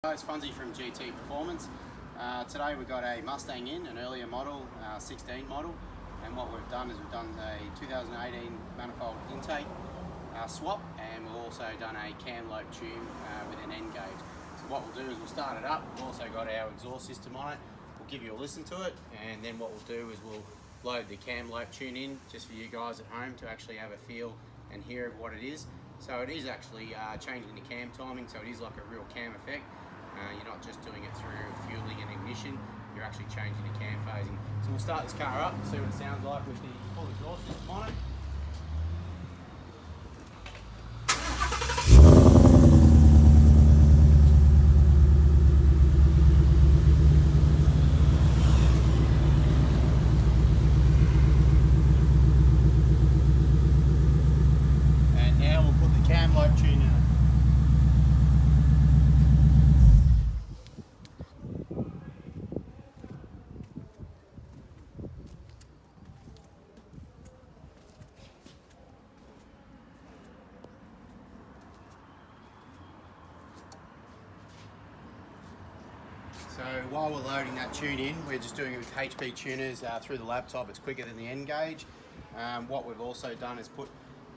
It's Funzy from GT Performance. Today we've got a Mustang in, an earlier model, 16 model, and what we've done is we've done a 2018 manifold intake swap, and we've also done a cam lobe tune with an N gauge. So what we'll do is we'll start it up. We've also got our exhaust system on it. We'll give you a listen to it, and then what we'll do is we'll load the cam lobe tune in just for you guys at home to actually have a feel and hear of what it is. So it is actually changing the cam timing, so it is like a real cam effect. You're not just doing it through fueling and ignition, you're actually changing the cam phasing. So we'll start this car up and see what it sounds like with the full exhaust system on it. And now we'll put the cam lobe tune in it. So while we're loading that tune in, we're just doing it with HP tuners through the laptop. It's quicker than the N gauge. What we've also done is put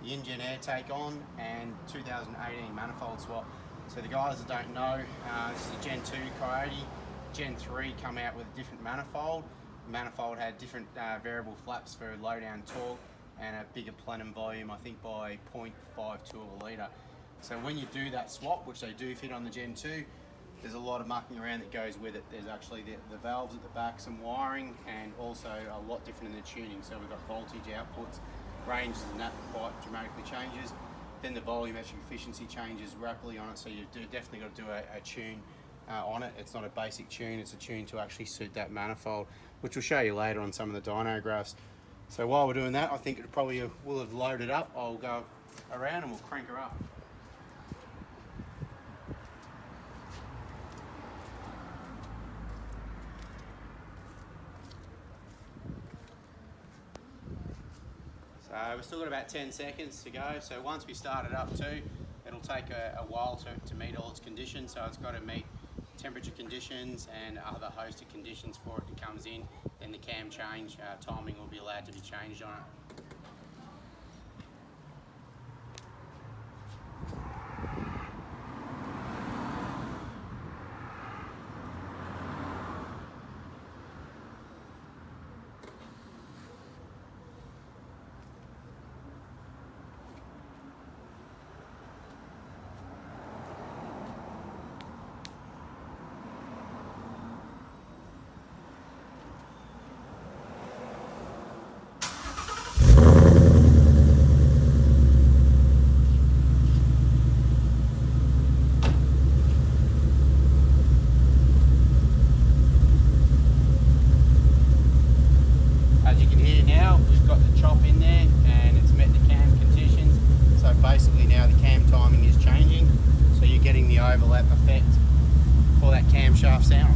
the InGen air take on and 2018 manifold swap. So the guys that don't know, this is a Gen 2 Coyote. Gen 3 come out with a different manifold. The manifold had different variable flaps for low down torque and a bigger plenum volume, I think by 0.52 of a litre. So when you do that swap, which they do fit on the Gen 2, there's a lot of mucking around that goes with it. There's actually the valves at the back, some wiring, and also a lot different in the tuning. So we've got voltage outputs, ranges and that quite dramatically changes. Then the volumetric efficiency changes rapidly on it, so you definitely got to do a tune on it. It's not a basic tune, it's a tune to actually suit that manifold, which we'll show you later on some of the dyno graphs. So while we're doing that, I think it probably will have loaded up. I'll go around and we'll crank her up. We've still got about 10 seconds to go, so once we start it up too, it'll take a while to meet all its conditions, so it's got to meet temperature conditions and other host of conditions for it to comes in. Then the cam change timing will be allowed to be changed on it. Basically now the cam timing is changing, so you're getting the overlap effect for that camshaft sound.